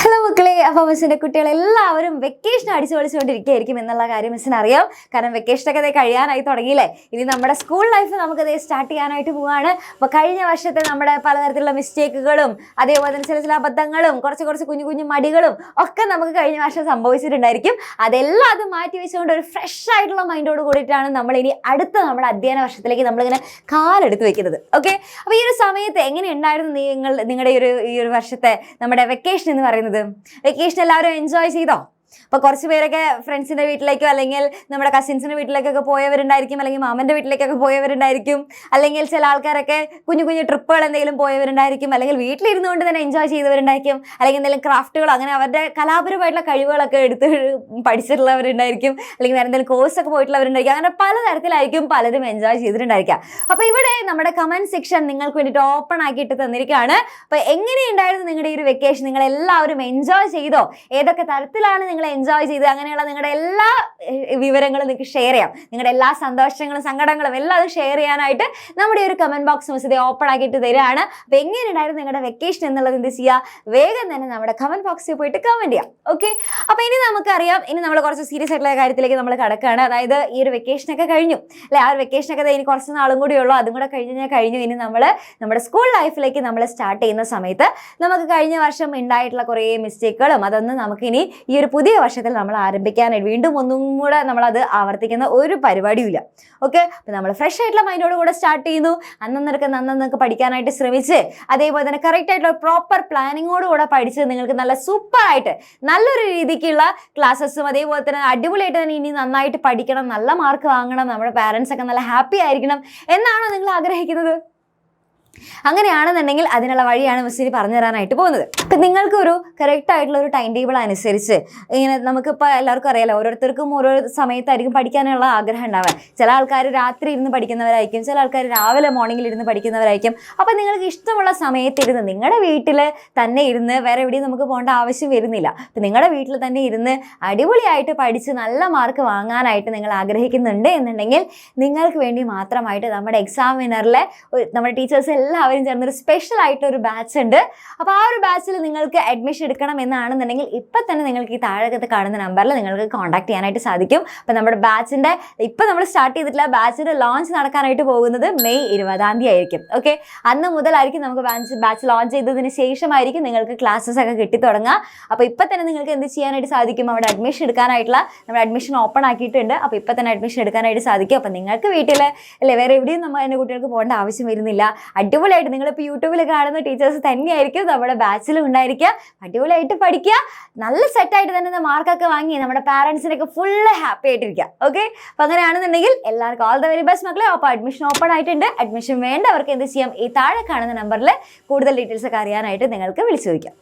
Hello മക്കളെ, അപ്പോൾ മിസ്സിൻ്റെ കുട്ടികളെല്ലാവരും വെക്കേഷൻ അടിച്ചു പൊളിച്ചുകൊണ്ടിരിക്കുകയായിരിക്കും എന്നുള്ള കാര്യം മിസ്സിന് അറിയാം. കാരണം വെക്കേഷനൊക്കെ അതേ കഴിയാനായി തുടങ്ങിയില്ലേ. ഇനി നമ്മുടെ സ്കൂൾ ലൈഫ് നമുക്കതേ സ്റ്റാർട്ട് ചെയ്യാനായിട്ട് പോവുകയാണ്. അപ്പോൾ കഴിഞ്ഞ വർഷത്തെ നമ്മുടെ പലതരത്തിലുള്ള മിസ്റ്റേക്കുകളും അതേപോലെ തന്നെ ചില അബദ്ധങ്ങളും കുറച്ച് കുഞ്ഞു കുഞ്ഞു മടികളും ഒക്കെ നമുക്ക് കഴിഞ്ഞ വർഷം സംഭവിച്ചിട്ടുണ്ടായിരിക്കും. അതെല്ലാം അത് മാറ്റി വെച്ചുകൊണ്ട് ഒരു ഫ്രഷ് ആയിട്ടുള്ള മൈൻഡോട് കൂടിയിട്ടാണ് നമ്മൾ ഇനി അടുത്ത നമ്മുടെ അധ്യയന വർഷത്തിലേക്ക് നമ്മളിങ്ങനെ കാലെടുത്ത് വെക്കുന്നത്. ഓക്കെ, അപ്പോൾ ഈ ഒരു സമയത്ത് എങ്ങനെയുണ്ടായിരുന്നു നിങ്ങളുടെ ഈ ഒരു വർഷത്തെ നമ്മുടെ വെക്കേഷൻ എന്ന് പറയുന്നത്? വെക്കേഷൻ എല്ലാവരും എൻജോയ് ചെയ്തോ? അപ്പോൾ കുറച്ച് പേരൊക്കെ ഫ്രണ്ട്സിൻ്റെ വീട്ടിലേക്കോ അല്ലെങ്കിൽ നമ്മുടെ കസിൻസിൻ്റെ വീട്ടിലേക്കൊക്കെ പോയവരുണ്ടായിരിക്കും, അല്ലെങ്കിൽ മാമൻ്റെ വീട്ടിലേക്കൊക്കെ പോയവരുണ്ടായിരിക്കും, അല്ലെങ്കിൽ ചില ആൾക്കാരൊക്കെ കുഞ്ഞു ട്രിപ്പുകൾ എന്തെങ്കിലും പോയവരുണ്ടായിരിക്കും, അല്ലെങ്കിൽ വീട്ടിലിരുന്നുകൊണ്ട് തന്നെ എൻജോയ് ചെയ്തവരുണ്ടായിരിക്കും, അല്ലെങ്കിൽ എന്തെങ്കിലും ക്രാഫ്റ്റുകളോ അങ്ങനെ അവരുടെ കലാപരമായിട്ടുള്ള കഴിവുകളൊക്കെ എടുത്ത് പഠിച്ചിട്ടുള്ളവരുണ്ടായിരിക്കും, അല്ലെങ്കിൽ വേറെ എന്തെങ്കിലും കോഴ്സൊക്കെ പോയിട്ടുള്ളവരുണ്ടായിരിക്കും. അങ്ങനെ പലതരത്തിലായിരിക്കും പലരും എൻജോയ് ചെയ്തിട്ടുണ്ടായിരിക്കാം. അപ്പോൾ ഇവിടെ നമ്മുടെ കമൻറ്റ് സെക്ഷൻ നിങ്ങൾക്ക് വേണ്ടിയിട്ട് ഓപ്പൺ ആക്കിയിട്ട് തന്നിരിക്കുകയാണ്. അപ്പോൾ എങ്ങനെയുണ്ടായിരുന്നു നിങ്ങളുടെ ഈ ഒരു വെക്കേഷൻ? നിങ്ങളെല്ലാവരും എൻജോയ് ചെയ്തോ? ഏതൊക്കെ തരത്തിലാണ് നിങ്ങൾ എൻജോയ് ചെയ്ത്? അങ്ങനെയുള്ള നിങ്ങളുടെ എല്ലാ വിവരങ്ങളും നിങ്ങൾക്ക് ഷെയർ ചെയ്യാം. നിങ്ങളുടെ എല്ലാ സന്തോഷങ്ങളും സങ്കടങ്ങളും എല്ലാം അത് ഷെയർ ചെയ്യാനായിട്ട് നമ്മുടെ ഒരു കമൻറ്റ് ബോക്സ് മിസ് ഓപ്പൺ ആക്കിയിട്ട് തരികയാണ്. അപ്പോൾ എങ്ങനെയുണ്ടായിരുന്നു നിങ്ങളുടെ വെക്കേഷൻ എന്നുള്ളത് എന്ത് ചെയ്യുക? വേഗം തന്നെ നമ്മുടെ കമൻറ്റ് ബോക്സിൽ പോയിട്ട് കമൻറ്റ് ചെയ്യാം. ഓക്കെ, അപ്പോൾ ഇനി നമുക്കറിയാം, ഇനി നമ്മൾ കുറച്ച് സീരിയസ് ആയിട്ടുള്ള കാര്യത്തിലേക്ക് നമ്മൾ കടക്കുകയാണ്. അതായത് ഈ ഒരു വെക്കേഷനൊക്കെ കഴിഞ്ഞു അല്ലേ? ആ ഒരു വെക്കേഷനൊക്കെ ഇനി കുറച്ച് നാളും കൂടി ഉള്ളൂ. അതും കൂടെ കഴിഞ്ഞു. ഇനി നമ്മൾ നമ്മുടെ സ്കൂൾ ലൈഫിലേക്ക് നമ്മൾ സ്റ്റാർട്ട് ചെയ്യുന്ന സമയത്ത് നമുക്ക് കഴിഞ്ഞ വർഷം ഉണ്ടായിട്ടുള്ള കുറേ മിസ്റ്റേക്കുകളും അതൊന്നും നമുക്കിനി ഈ ഒരു പുതിയ വർഷത്തിൽ നമ്മൾ ആരംഭിക്കാനായിട്ട് വീണ്ടും ഒന്നും കൂടെ നമ്മളത് ആവർത്തിക്കുന്ന ഒരു പരിപാടിയുമില്ല. ഓക്കെ, അപ്പോൾ നമ്മൾ ഫ്രഷ് ആയിട്ടുള്ള മൈൻഡോട് കൂടെ സ്റ്റാർട്ട് ചെയ്യുന്നു. നന്നൊക്കെ പഠിക്കാനായിട്ട് ശ്രമിച്ച് അതേപോലെ തന്നെ കറക്റ്റ് ആയിട്ടുള്ള പ്രോപ്പർ പ്ലാനിങ്ങോട് കൂടെ പഠിച്ച് നിങ്ങൾക്ക് നല്ല സൂപ്പറായിട്ട് നല്ലൊരു രീതിക്കുള്ള ക്ലാസ്സസും അതേപോലെ തന്നെ അടിപൊളിയായിട്ട് തന്നെ ഇനി നന്നായിട്ട് പഠിക്കണം, നല്ല മാർക്ക് വാങ്ങണം, നമ്മുടെ പാരൻസ് ഒക്കെ നല്ല ഹാപ്പി ആയിരിക്കണം എന്നാണോ നിങ്ങൾ ആഗ്രഹിക്കുന്നത്? അങ്ങനെയാണെന്നുണ്ടെങ്കിൽ അതിനുള്ള വഴിയാണ് മിസ്സിന് പറഞ്ഞു തരാനായിട്ട് പോകുന്നത്. അപ്പം നിങ്ങൾക്കൊരു കറക്റ്റ് ആയിട്ടുള്ള ഒരു ടൈം ടേബിൾ അനുസരിച്ച് ഇങ്ങനെ നമുക്കിപ്പോൾ എല്ലാവർക്കും അറിയാലോ, ഓരോരുത്തർക്കും ഓരോ സമയത്തായിരിക്കും പഠിക്കാനുള്ള ആഗ്രഹം ഉണ്ടാവുക. ചില ആൾക്കാർ രാത്രി ഇരുന്ന് പഠിക്കുന്നവരായിരിക്കും, ചില ആൾക്കാർ രാവിലെ മോർണിംഗിൽ ഇരുന്ന് പഠിക്കുന്നവരായിരിക്കും. അപ്പം നിങ്ങൾക്ക് ഇഷ്ടമുള്ള സമയത്തിരുന്ന് നിങ്ങളുടെ വീട്ടിൽ തന്നെ ഇരുന്ന് വേറെ എവിടെയും നമുക്ക് പോകേണ്ട ആവശ്യം വരുന്നില്ല. അപ്പം നിങ്ങളുടെ വീട്ടിൽ തന്നെ ഇരുന്ന് അടിപൊളിയായിട്ട് പഠിച്ച് നല്ല മാർക്ക് വാങ്ങാനായിട്ട് നിങ്ങൾ ആഗ്രഹിക്കുന്നുണ്ട് എന്നുണ്ടെങ്കിൽ നിങ്ങൾക്ക് വേണ്ടി മാത്രമായിട്ട് നമ്മുടെ എക്സാമിനറിലെ നമ്മുടെ ടീച്ചേഴ്സ് എല്ലാവരും ചേർന്നൊരു സ്പെഷ്യൽ ആയിട്ടൊരു ബാച്ച് ഉണ്ട്. അപ്പോൾ ആ ഒരു ബാച്ചിൽ നിങ്ങൾക്ക് അഡ്മിഷൻ എടുക്കണം എന്നാണെന്നുണ്ടെങ്കിൽ ഇപ്പം തന്നെ നിങ്ങൾക്ക് ഈ താഴെ കാണുന്ന നമ്പറിൽ നിങ്ങൾക്ക് കോൺടാക്ട് ചെയ്യാനായിട്ട് സാധിക്കും. അപ്പോൾ നമ്മുടെ ബാച്ചിൻ്റെ ഇപ്പം നമ്മൾ സ്റ്റാർട്ട് ചെയ്തിട്ടില്ല, ബാച്ചിൻ്റെ ലോഞ്ച് നടക്കാനായിട്ട് പോകുന്നത് മെയ് 20-ാം തീയതി ആയിരിക്കും. ഓക്കെ, അന്ന് മുതലായിരിക്കും നമുക്ക് ബാച്ച് ലോഞ്ച് ചെയ്തതിന് ശേഷമായിരിക്കും നിങ്ങൾക്ക് ക്ലാസ്സസ് ഒക്കെ കിട്ടിത്തുടങ്ങുക. അപ്പോൾ ഇപ്പം തന്നെ നിങ്ങൾക്ക് എന്ത് ചെയ്യാനായിട്ട് സാധിക്കും? അവിടെ അഡ്മിഷൻ എടുക്കാനായിട്ടുള്ള നമ്മുടെ അഡ്മിഷൻ ഓപ്പൺ ആക്കിയിട്ടുണ്ട്. അപ്പോൾ ഇപ്പം തന്നെ അഡ്മിഷൻ എടുക്കാനായിട്ട് സാധിക്കും. അപ്പോൾ നിങ്ങൾക്ക് വീട്ടിൽ അല്ലേ വേറെ എവിടെയും എൻ്റെ കുട്ടികൾക്ക് പോകേണ്ട ആവശ്യം വരുന്നില്ല. അടിപൊളിയായിട്ട് നിങ്ങളിപ്പോൾ യൂട്യൂബിൽ കാണുന്ന ടീച്ചേഴ്സ് തന്നെയായിരിക്കും നമ്മുടെ ബാച്ചിലും ഉണ്ടായിരിക്കുക. അടിപൊളിയായിട്ട് പഠിക്കുക, നല്ല സെറ്റായിട്ട് തന്നെ മാർക്കൊക്കെ വാങ്ങി നമ്മുടെ പാരൻസിനൊക്കെ ഫുള്ള് ഹാപ്പി ആയിട്ടിരിക്കുക. ഓക്കെ, അപ്പോൾ അങ്ങനെയാണെന്നുണ്ടെങ്കിൽ എല്ലാവർക്കും ഓൾ ദ വെരി ബെസ്റ്റ് മക്കളെ. അപ്പോൾ അഡ്മിഷൻ ഓപ്പൺ ആയിട്ടുണ്ട്. അഡ്മിഷൻ വേണ്ടവർക്ക് എന്ത് ചെയ്യാം? ഈ താഴെ കാണുന്ന നമ്പറിൽ കൂടുതൽ ഡീറ്റെയിൽസ് ഒക്കെ അറിയാനായിട്ട് നിങ്ങൾക്ക് വിളിച്ചു ചോദിക്കാം.